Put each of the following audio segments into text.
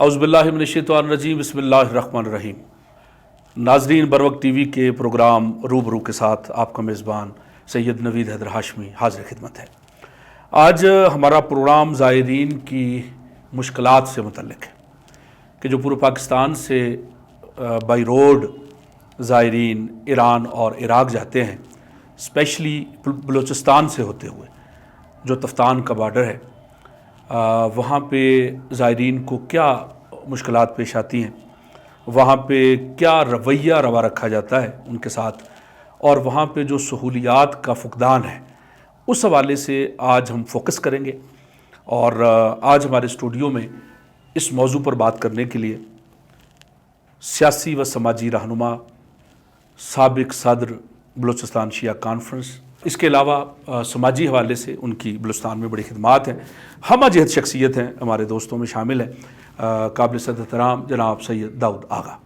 اعوذ باللہ من الشیطان الرجیم، بسم اللہ الرحمن الرحیم۔ ناظرین، بروقت ٹی وی کے پروگرام روبرو کے ساتھ آپ کا میزبان سید نوید حیدر ہاشمی حاضر خدمت ہے۔ آج ہمارا پروگرام زائرین کی مشکلات سے متعلق ہے کہ جو پورے پاکستان سے بائی روڈ زائرین ایران اور عراق جاتے ہیں، اسپیشلی بلوچستان سے ہوتے ہوئے جو تفتان کا بارڈر ہے، وہاں پہ زائرین کو کیا مشکلات پیش آتی ہیں، وہاں پہ کیا رویہ روا رکھا جاتا ہے ان کے ساتھ، اور وہاں پہ جو سہولیات کا فقدان ہے، اس حوالے سے آج ہم فوکس کریں گے۔ اور آج ہمارے اسٹوڈیو میں اس موضوع پر بات کرنے کے لیے سیاسی و سماجی رہنما، سابق صدر بلوچستان شیعہ کانفرنس، اس کے علاوہ سماجی حوالے سے ان کی بلوچستان میں بڑی خدمات ہیں، ہمہ جہت شخصیت ہیں، ہمارے دوستوں میں شامل ہیں قابل صد احترام جناب سید داؤد آغا۔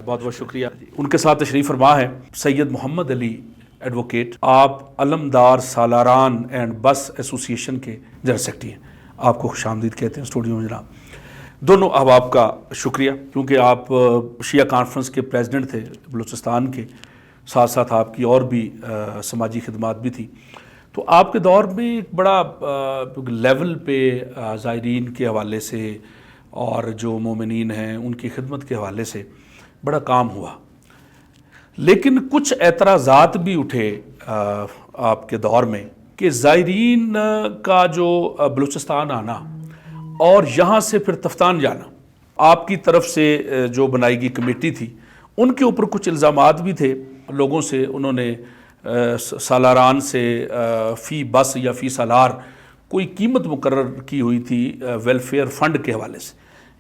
بہت بہت شکریہ۔ ان کے ساتھ تشریف فرما ہے سید محمد علی ایڈوکیٹ، آپ علمدار سالاران اینڈ بس ایسوسی ایشن کے جنرل سیکرٹری ہیں۔ آپ کو خوش آمدید کہتے ہیں اسٹوڈیو میں جناب۔ دونوں احباب کا شکریہ، کیونکہ آپ شیعہ کانفرنس کے پریزیڈنٹ تھے بلوچستان کے، ساتھ ساتھ آپ کی اور بھی سماجی خدمات بھی تھی، تو آپ کے دور میں ایک بڑا لیول پہ زائرین کے حوالے سے اور جو مومنین ہیں ان کی خدمت کے حوالے سے بڑا کام ہوا، لیکن کچھ اعتراضات بھی اٹھے آپ کے دور میں کہ زائرین کا جو بلوچستان آنا اور یہاں سے پھر تفتان جانا، آپ کی طرف سے جو بنائی گئی کمیٹی تھی ان کے اوپر کچھ الزامات بھی تھے لوگوں سے، انہوں نے سالاران سے فی بس یا فی سالار کوئی قیمت مقرر کی ہوئی تھی ویلفیئر فنڈ کے حوالے سے۔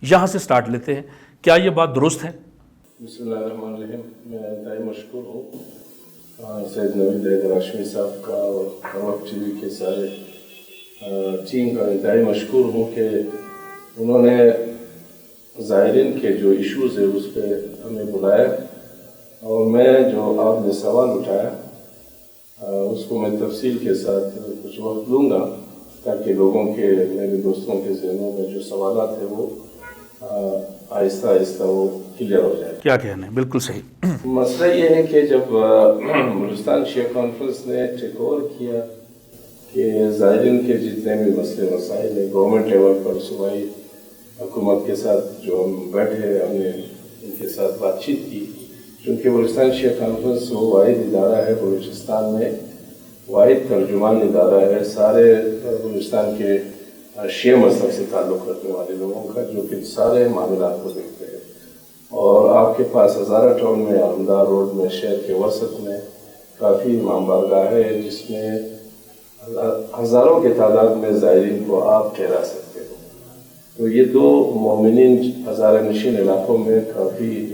یہاں سے سٹارٹ لیتے ہیں، کیا یہ بات درست ہے؟ بسم اللہ الرحمن الرحیم۔ میں انتہائی مشکور ہوں سید نوید حیدر ہاشمی صاحب کا اور بروقت ٹی وی کے سارے ٹیم کا انتہائی مشکور ہوں کہ انہوں نے زائرین کے جو ایشوز ہے اس پہ ہمیں بلایا، اور میں جو آپ نے سوال اٹھایا اس کو میں تفصیل کے ساتھ کچھ وقت لوں گا تاکہ لوگوں کے، میرے دوستوں کے ذہنوں میں جو سوالات ہیں وہ آہستہ آہستہ وہ کلیئر ہو جائے۔ کیا کہنے، بالکل صحیح۔ مسئلہ یہ ہے کہ جب بلوچستان شیعہ کانفرنس نے ٹیک اوور کیا کہ زائرین کے جتنے بھی مسئلے مسائل ہیں گورنمنٹ لیول پر صوبائی حکومت کے ساتھ جو ہم بیٹھے، ہم نے ان کے ساتھ بات چیت کی، چونکہ بلوچستان شیعہ کانفرنس وہ واحد ادارہ ہے بلوچستان میں، واحد ترجمان ادارہ ہے سارے بلوچستان کے شیعہ مذہب سے تعلق رکھنے والے لوگوں کا، جو کہ سارے معاملات کو دیکھتے ہیں۔ اور آپ کے پاس ہزارہ ٹاؤن میں، علمدار روڈ میں، شہر کے وسط میں کافی امام بارگاہ ہے جس میں ہزاروں کے تعداد میں زائرین کو آپ ٹھہرا سکتے ہو۔ تو یہ دو مومنین ہزارہ نشین علاقوں میں کافی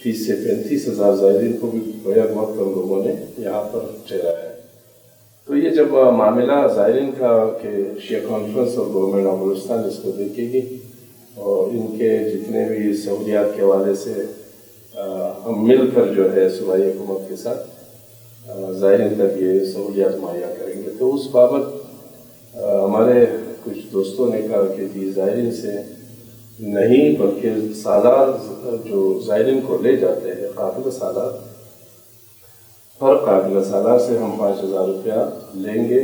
30 سے 35 ہزار زائرین کو بھی بیک وقت ہم لوگوں نے یہاں پر ٹھہرایا ہے۔ تو یہ جب معاملہ زائرین کا کہ شیعہ کانفرنس اور گورنمنٹ آف بلوچستان اس کو دیکھے گی اور ان کے جتنے بھی سہولیات کے حوالے سے ہم مل کر جو ہے صوبائی حکومت کے ساتھ زائرین تک یہ سہولیات مہیا کریں گے، تو اس بابت ہمارے کچھ دوستوں نے کہا کہ جی زائرین سے نہیں بلکہ سالار جو زائرین کو لے جاتے ہیں قافلہ سالار، ہر قافلہ سالار سے ہم 5000 روپیہ لیں گے،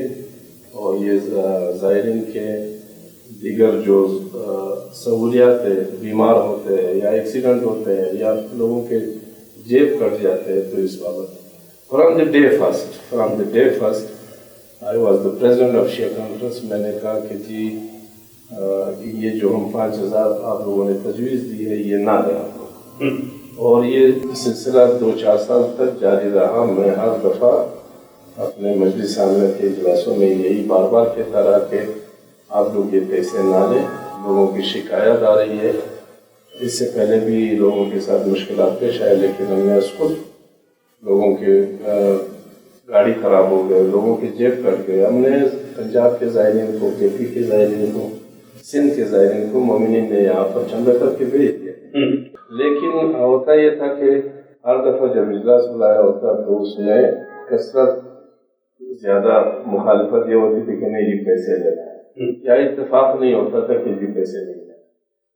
اور یہ زائرین کے دیگر جو سہولیات ہے، بیمار ہوتے ہیں یا ایکسیڈنٹ ہوتے ہیں یا لوگوں کے جیب کٹ جاتے ہیں، تو اس بابت from the day first I was the president of Shia conference, میں نے کہا کہ جی یہ جو ہم 5000 آپ لوگوں نے تجویز دی ہے یہ نہ دیں آپ لوگ، اور یہ سلسلہ 2-4 سال تک جاری رہا۔ میں ہر دفعہ اپنے مجلس عاملہ کے اجلاسوں میں یہی بار بار کہتا رہا کہ آپ لوگ یہ پیسے نہ لیں، لوگوں کی شکایت آ رہی ہے۔ اس سے پہلے بھی لوگوں کے ساتھ مشکلات پیش آئے، لیکن ہم نے اس کو لوگوں کے گاڑی خراب ہو گئے، لوگوں کے جیب کٹ گئے، ہم نے پنجاب کے زائرین کو، کے پی کے زائرین کو، سندھ کے زائرین کو مومنین نے یہاں پر چندہ کر کے بھیج دیا۔ لیکن ہوتا یہ تھا کہ ہر دفعہ جب اجلاس بلایا ہوتا تو اس میں کثرت زیادہ مخالفت یہ ہوتی تھی کہ نہیں یہ پیسے لینا ہے، یا اتفاق نہیں ہوتا تھا کہ یہ پیسے نہیں لینا۔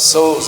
100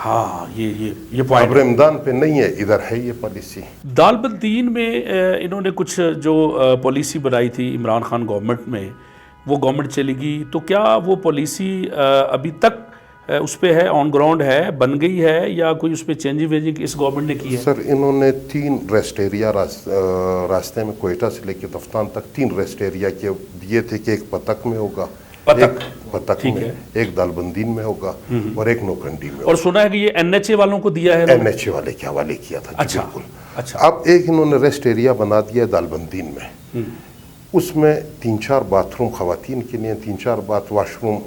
ہاں یہ پوائنٹ ابرمدان پہ نہیں ہے، ادھر ہے یہ پالیسی۔ دالبندین میں انہوں نے کچھ جو پالیسی بنائی تھی عمران خان گورنمنٹ میں، وہ گورنمنٹ چلی گئی، تو کیا وہ پالیسی ابھی تک اس پہ ہے، آن گراؤنڈ ہے، بن گئی ہے، یا کوئی اس پہ چینجنگ ویجنگ اس گورنمنٹ نے کی ہے؟ سر انہوں نے 3 ریسٹ ایریا راستے میں کوئٹہ سے لے کے تفتان تک 3 ریسٹ ایریا کے دیے تھے کہ ایک پتک میں ہوگا، ایک پتک میں، ایک دالبندین میں ہوگا، اور ایک نوکنڈی میں۔ اور سنا ہے کہ یہ این ایچ اے والوں کو دیا ہے، این ایچ اے والے کے حوالے کیا تھا۔ اچھا اچھا۔ اب ایک انہوں نے ریسٹ ایریا بنا دیا ہے دالبندین میں، اس میں 3-4 باتھ روم خواتین کے لیے، 3-4 واش روم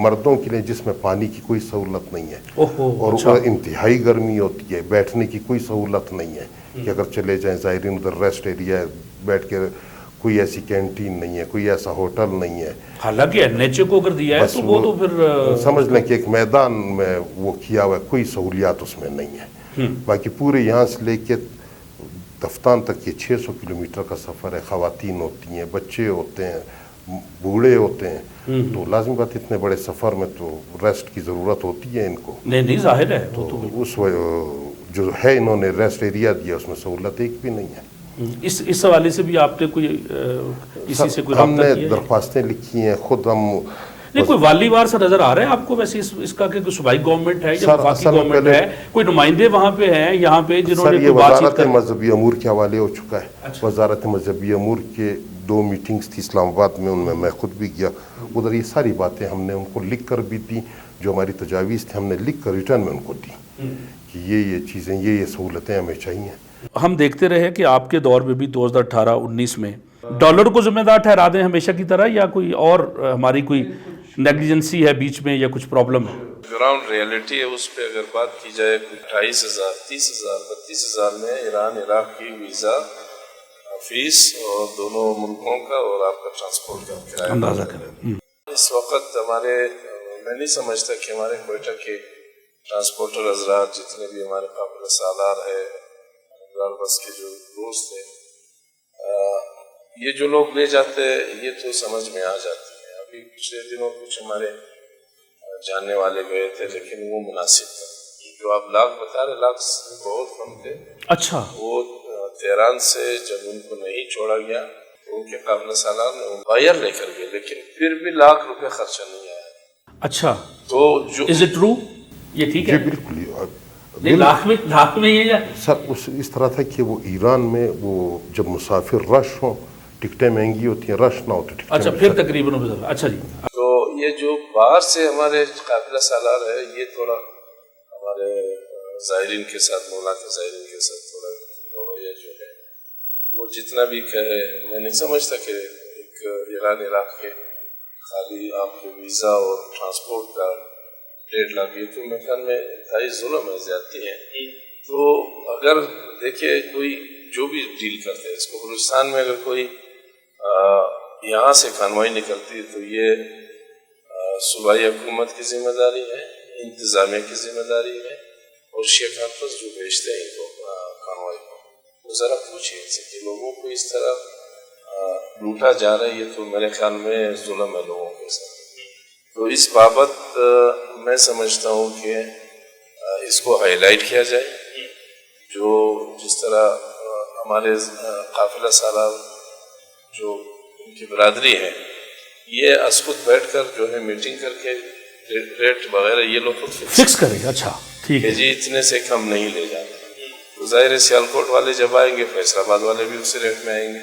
مردوں کے لیے، جس میں پانی کی کوئی سہولت نہیں ہے، اور انتہائی گرمی ہوتی ہے، بیٹھنے کی کوئی سہولت نہیں ہے کہ اگر چلے جائیں زائرین ادھر ریسٹ ایریا ہے بیٹھ کے، کوئی ایسی کینٹین نہیں ہے، کوئی ایسا ہوٹل نہیں ہے۔ حالانکہ این ایچ اے کو اگر دیا ہے تو وہ تو پھر سمجھ لیں کہ ایک میدان میں وہ کیا ہوا ہے، کوئی سہولیات اس میں نہیں ہے۔ باقی پورے یہاں سے لے کے تفتان تک یہ 600 کلومیٹر کا سفر ہے، خواتین ہوتی ہیں، بچے ہوتے ہیں، بوڑھے ہوتے ہیں، تو لازمی بات اتنے بڑے سفر میں تو ریسٹ کی ضرورت ہوتی ہے ان کو۔ نہیں ظاہر ہے، تو اس جو ہے انہوں نے ریسٹ ایریا دیا، اس میں سہولت ایک بھی نہیں ہے۔ اس حوالے سے بھی آپ نے کوئی کسی سے کوئی ہم رابطہ نے کیا ہے؟ درخواستیں لکھی ہیں، خود ہم نہیں، کوئی والی وار سے نظر آ رہا ہے آپ کو ویسے اس کا کہ صوبائی گورنمنٹ ہے یا وفاقی گورنمنٹ ہے، کوئی نمائندے وہاں پہ ہیں یہاں پہ جنہوں نے یہ وزارت مذہبی امور کے حوالے ہو چکا ہے۔ وزارت مذہبی امور کے 2 میٹنگز تھی اسلام آباد میں، ان میں میں خود بھی گیا، ادھر یہ ساری باتیں ہم نے ان کو لکھ کر بھی دی، جو ہماری تجاویز تھیں ہم نے لکھ کر ریٹرن میں ان کو دی کہ یہ چیزیں، یہ سہولتیں ہمیں چاہیے۔ ہم دیکھتے رہے کہ آپ کے دور میں بھی 2018-19 میں ڈالر کو ذمہ دار ٹھہرا دیں ہمیشہ کی طرح، یا کوئی اور ہماری کوئی نیگلیجنسی ہے بیچ میں یا کچھ پرابلم ہے؟ گراؤنڈ ریئلٹی ہے، اس پہ اگر بات کی جائے 28,000 30,000 32,000 میں ایران عراق کی ویزا فیس اور دونوں ملکوں کا اور آپ کا ٹرانسپورٹ کا کرایہ اندازہ کریں۔ اس وقت ہمارے، میں نہیں سمجھتا کہ ہمارے کوئٹہ کے ٹرانسپورٹر حضرات جتنے بھی ہمارے قابل سالار ہے، بس کے جو دوست ہیں، یہ جو لوگ لے جاتے یہ تو سمجھ میں آ جاتی ہے۔ ابھی پچھلے دنوں کچھ ہمارے جاننے والے گئے تھے، لیکن وہ مناسب تھا۔ جو آپ لاکھ بتا رہے، لاکھ بہت کم تھے۔ اچھا، وہ تہران سے جب ان کو نہیں چھوڑا گیا تو ان کے قابل سالار نے وائر لے کر گئے، لیکن پھر بھی لاکھ روپے خرچہ نہیں آیا۔ اچھا، تو جو از اٹ ٹرو؟ یہ ٹھیک ہے؟ جی بالکل۔ لاکھ میں یہ سر اس طرح تھا کہ وہ ایران میں وہ جب مسافر رش ہوں، ٹکٹیں مہنگی ہوتی ہیں، رش نہ ہو تو ٹکٹیں، اچھا پھر تقریباً۔ اچھا جی، تو یہ جو باہر سے ہمارے قابل سالار ہے، یہ تھوڑا ہمارے زائرین کے ساتھ، مولا کے زائرین کے ساتھ تھوڑا رویہ جو ہے وہ جتنا بھی کہے، میں نہیں سمجھتا کہ ایک ایران عراق کے خالی آپ کو ویزا اور ٹرانسپورٹ کا 1.5 لاکھ، یہ تو میرے خیال میں انتہائی ظلم ہے، زیادتی ہے۔ تو اگر دیکھیے کوئی جو بھی ڈیل کرتے ہیں اس کو، بلوچستان میں اگر کوئی یہاں سے کانوائی نکلتی ہے تو یہ صوبائی حکومت کی ذمہ داری ہے، انتظامیہ کی ذمہ داری ہے، اور شیخ کانفرنس جو بھیجتے ہیں ان کو کانوائی کو، وہ ذرا پوچھیں ان سے کہ لوگوں کو اس طرح لوٹا جا رہا ہے، یہ تو میرے خیال میں ظلم ہے لوگوں کے ساتھ۔ تو اس بابت میں سمجھتا ہوں کہ اس کو ہائی لائٹ کیا جائے، جو جس طرح ہمارے قافلہ سالار جو ان کی برادری ہے، یہ اسکت بیٹھ کر جو ہے میٹنگ کر کے ریٹ وغیرہ یہ لوگ خود فکس کریں۔ اچھا ٹھیک ہے جی، اتنے سے کم نہیں لے جانا۔ تو ظاہر ہے سیالکوٹ والے جب آئیں گے، فیصل آباد والے بھی اسی ریٹ میں آئیں گے،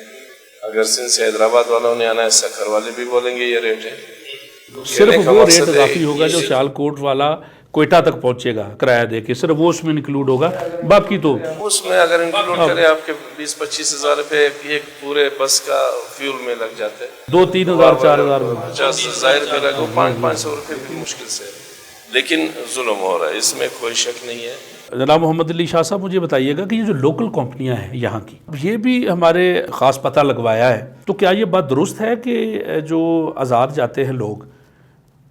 اگر سندھ سے حیدرآباد والوں نے آنا ہے، سکھر والے بھی بولیں گے یہ ریٹ ہے۔ صرف وہ ریٹ اضافی ہوگا جو سیالکوٹ والا کوئٹہ تک پہنچے گا کرایہ دے کے، صرف وہ اس میں انکلوڈ ہوگا، باقی تو اس میں اگر انکلوڈ کرے آپ کے 20-25 ہزار روپے ایک پورے بس کا فیول میں لگ جاتے ہیں، 2-3 ہزار 4 ہزار میں 50 ظاہر پہ لگو 500 روپے بھی مشکل سے، لیکن ظلم ہو رہا ہے، اس میں کوئی شک نہیں ہے۔ جناب محمد علی شاہ صاحب، مجھے بتائیے گا کہ یہ جو لوکل کمپنیاں ہیں یہاں کی، یہ بھی ہمارے خاص پتہ لگوایا ہے، تو کیا یہ بات درست ہے کہ جو آزاد جاتے ہیں لوگ،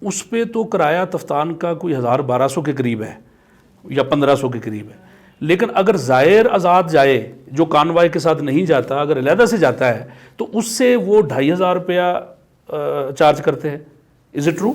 اس پہ تو کرایہ تفتان کا کوئی 1000-1200 کے قریب ہے یا 1500 کے قریب ہے، لیکن اگر زائر آزاد جائے جو کانوائی کے ساتھ نہیں جاتا، اگر علیحدہ سے جاتا ہے تو اس سے وہ 2500 روپیہ چارج کرتے ہیں؟ Is it true?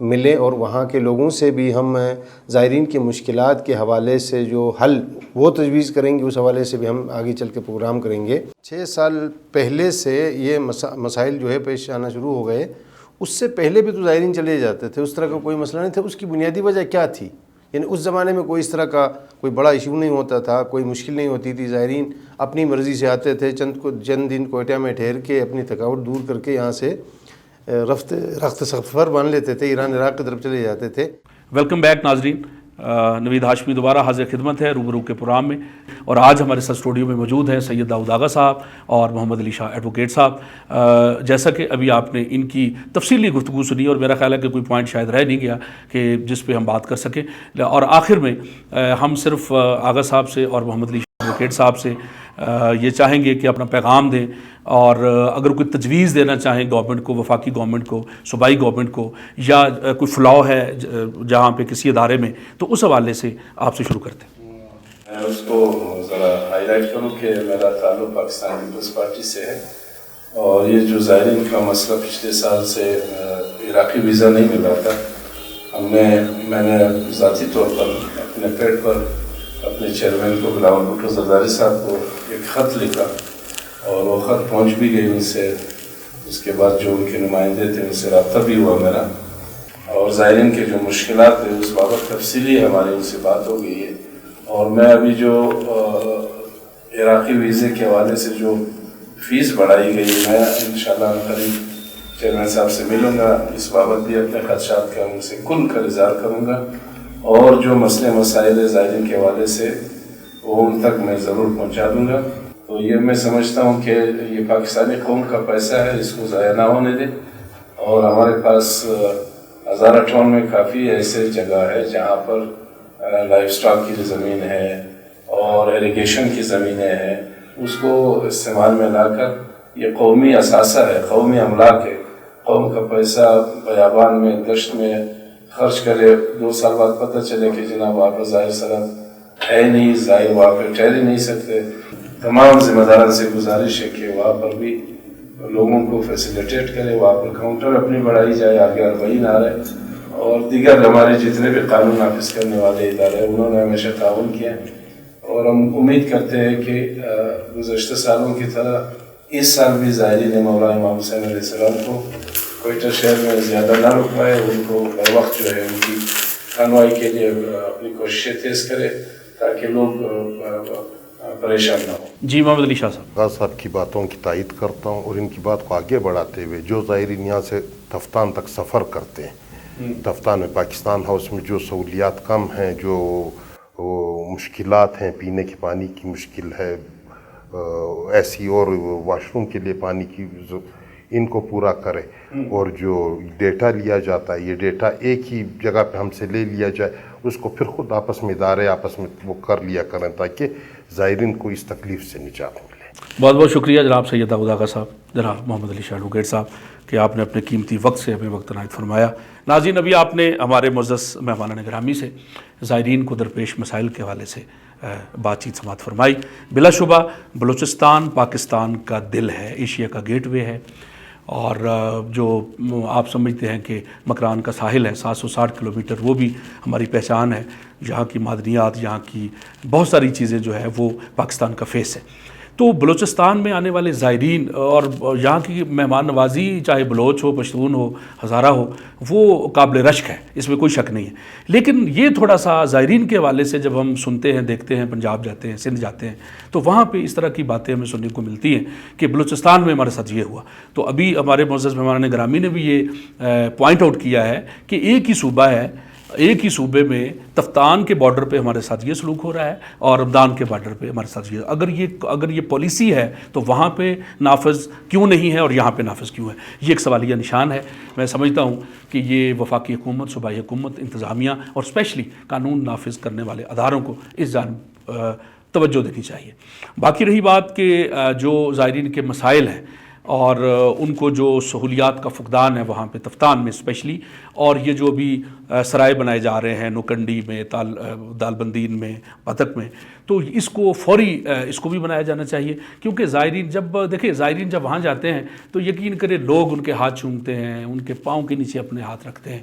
ملیں اور وہاں کے لوگوں سے بھی ہم زائرین کی مشکلات کے حوالے سے جو حل وہ تجویز کریں گے، اس حوالے سے بھی ہم آگے چل کے پروگرام کریں گے۔ 6 سال پہلے سے یہ مسائل جو ہے پیش آنا شروع ہو گئے، اس سے پہلے بھی تو زائرین چلے جاتے تھے، اس طرح کا کوئی مسئلہ نہیں تھا۔ اس کی بنیادی وجہ کیا تھی؟ یعنی اس زمانے میں کوئی اس طرح کا کوئی بڑا ایشو نہیں ہوتا تھا، کوئی مشکل نہیں ہوتی تھی، زائرین اپنی مرضی سے آتے تھے، چند دن کوئٹہ میں ٹھہر کے اپنی تھکاوٹ دور کر کے یہاں سے رخت سفر باندھ لیتے تھے، ایران عراق کی طرف چلے جاتے تھے۔ ویلکم بیک ناظرین، نوید ہاشمی دوبارہ حاضر خدمت ہے روبرو کے پروگرام میں، اور آج ہمارے ساتھ اسٹوڈیو میں موجود ہیں سید داؤد آغا صاحب اور محمد علی شاہ ایڈوکیٹ صاحب۔ جیسا کہ ابھی آپ نے ان کی تفصیلی گفتگو سنی، اور میرا خیال ہے کہ کوئی پوائنٹ شاید رہ نہیں گیا کہ جس پہ ہم بات کر سکیں، اور آخر میں ہم صرف آغا صاحب سے اور محمد علی شاہ ایڈوکیٹ صاحب سے یہ چاہیں گے کہ اپنا پیغام دیں، اور اگر کوئی تجویز دینا چاہیں گورنمنٹ کو، وفاقی گورنمنٹ کو، صوبائی گورنمنٹ کو، یا کوئی فلاؤ ہے جہاں پہ کسی ادارے میں، تو اس حوالے سے آپ سے شروع کرتے ہیں۔ میں اس کو ذرا ہائی لائٹ کروں کہ میرا تعلق پاکستان پیپلز پارٹی سے ہے، اور یہ جو زائرین کا مسئلہ پچھلے سال سے عراقی ویزا نہیں مل رہا تھا، میں نے ذاتی طور پر اپنے پیٹ پر اپنے چیئرمین کو بلاول بھٹو زرداری صاحب کو ایک خط لکھا، اور وہ خط پہنچ بھی گئی ان سے۔ اس کے بعد جو ان کے نمائندے تھے ان سے رابطہ بھی ہوا میرا، اور زائرین کے جو مشکلات تھے اس بابت تفصیلی ہماری ان سے بات ہو گئی ہے۔ اور میں ابھی جو عراقی ویزے کے حوالے سے جو فیس بڑھائی گئی، میں انشاءاللہ قریب چیئرمین صاحب سے ملوں گا، اس بابت بھی اپنے خدشات کا ان سے کھل کر اظہار کروں گا، اور جو مسئلے مسائل زائرین کے حوالے سے وہ ان تک میں ضرور پہنچا دوں گا۔ تو یہ میں سمجھتا ہوں کہ یہ پاکستانی قوم کا پیسہ ہے، اس کو ضائع نہ ہونے دیں، اور ہمارے پاس ہزارہ ٹاؤن میں کافی ایسے جگہ ہے جہاں پر لائف سٹاک کی زمین ہے اور ایریگیشن کی زمینیں ہیں، اس کو استعمال میں لا کر یہ قومی اثاثہ ہے، قومی املاک ہے۔ قوم کا پیسہ بیابان میں دشت میں خرچ کرے، 2 سال بعد پتہ چلے کہ جناب وہاں پر ظاہر سرحد ہے نہیں، ظاہر وہاں پہ ٹھہر ہی نہیں سکتے۔ تمام ذمہ داران سے گزارش ہے کہ وہاں پر بھی لوگوں کو فیسیلیٹیٹ کرے، وہاں پر کاؤنٹر اپنی بڑھائی جائے، آگے اربعین آ رہے، اور دیگر ہمارے جتنے بھی قانون نافذ کرنے والے ادارے انہوں نے ہمیشہ تعاون کیا ہے، اور ہم امید کرتے ہیں کہ گزشتہ سالوں کی طرح اس سال بھی زائرین مولا امام حسین علیہ السلام کو کوئٹہ شہر میں زیادہ نہ رک پائے، ان کو بر وقت جو ہے ان کی رہنمائی کے لیے اپنی کوششیں تیز کرے تاکہ لوگ پریشان نہ ہو۔ جی محمد علی شاہ صاحب۔ آغا صاحب کی باتوں کی تائید کرتا ہوں، اور ان کی بات کو آگے بڑھاتے ہوئے جو زائرین یہاں سے تفتان تک سفر کرتے ہیں، تفتان میں پاکستان ہاؤس میں جو سہولیات کم ہیں، جو مشکلات ہیں، پینے کے پانی کی مشکل ہے، ایسی اور واش روم کے لیے پانی کی، ان کو پورا کرے، اور جو ڈیٹا لیا جاتا ہے یہ ڈیٹا ایک ہی جگہ پہ ہم سے لے لیا جائے، اس کو پھر خود آپس میں ادارے آپس میں وہ کر لیا کریں تاکہ زائرین کو اس تکلیف سے نجات ملے۔ بہت بہت شکریہ جناب سید داؤد آغا صاحب، جناب محمد علی شاہ ایڈوکیٹ صاحب، کہ آپ نے اپنے قیمتی وقت سے ہمیں وقت عنایت فرمایا۔ ناظرین، ابھی آپ نے ہمارے معزز مہمان گرامی سے زائرین کو درپیش مسائل کے حوالے سے بات چیت سماعت فرمائی۔ بلا شبہ بلوچستان پاکستان کا دل ہے، ایشیا کا گیٹ وے ہے، اور جو آپ سمجھتے ہیں کہ مکران کا ساحل ہے 760 کلومیٹر، وہ بھی ہماری پہچان ہے۔ یہاں کی معدنیات، یہاں کی بہت ساری چیزیں جو ہے وہ پاکستان کا فیس ہے۔ تو بلوچستان میں آنے والے زائرین اور یہاں کی مہمان نوازی، چاہے بلوچ ہو، پشتون ہو، ہزارہ ہو، وہ قابل رشک ہے، اس میں کوئی شک نہیں ہے۔ لیکن یہ تھوڑا سا زائرین کے حوالے سے جب ہم سنتے ہیں، دیکھتے ہیں، پنجاب جاتے ہیں، سندھ جاتے ہیں، تو وہاں پہ اس طرح کی باتیں ہمیں سننے کو ملتی ہیں کہ بلوچستان میں ہمارے ساتھ یہ ہوا۔ تو ابھی ہمارے معزز مہمان گرامی نے بھی یہ پوائنٹ آؤٹ کیا ہے کہ ایک ہی صوبہ ہے، ایک ہی صوبے میں تفتان کے بارڈر پہ ہمارے ساتھ یہ سلوک ہو رہا ہے، اور ابدان کے بارڈر پہ ہمارے ساتھ یہ، اگر یہ پالیسی ہے تو وہاں پہ نافذ کیوں نہیں ہے اور یہاں پہ نافذ کیوں ہے؟ یہ ایک سوالیہ نشان ہے۔ میں سمجھتا ہوں کہ یہ وفاقی حکومت، صوبائی حکومت، انتظامیہ اور اسپیشلی قانون نافذ کرنے والے اداروں کو اس جانب توجہ دینی چاہیے۔ باقی رہی بات کہ جو زائرین کے مسائل ہیں اور ان کو جو سہولیات کا فقدان ہے وہاں پہ تفتان میں اسپیشلی، اور یہ جو بھی سرائے بنائے جا رہے ہیں نوکنڈی میں، دال بندین میں، پتک میں، تو اس کو فوری اس کو بھی بنایا جانا چاہیے، کیونکہ زائرین زائرین جب وہاں جاتے ہیں تو یقین کرے لوگ ان کے ہاتھ چومتے ہیں، ان کے پاؤں کے نیچے اپنے ہاتھ رکھتے ہیں،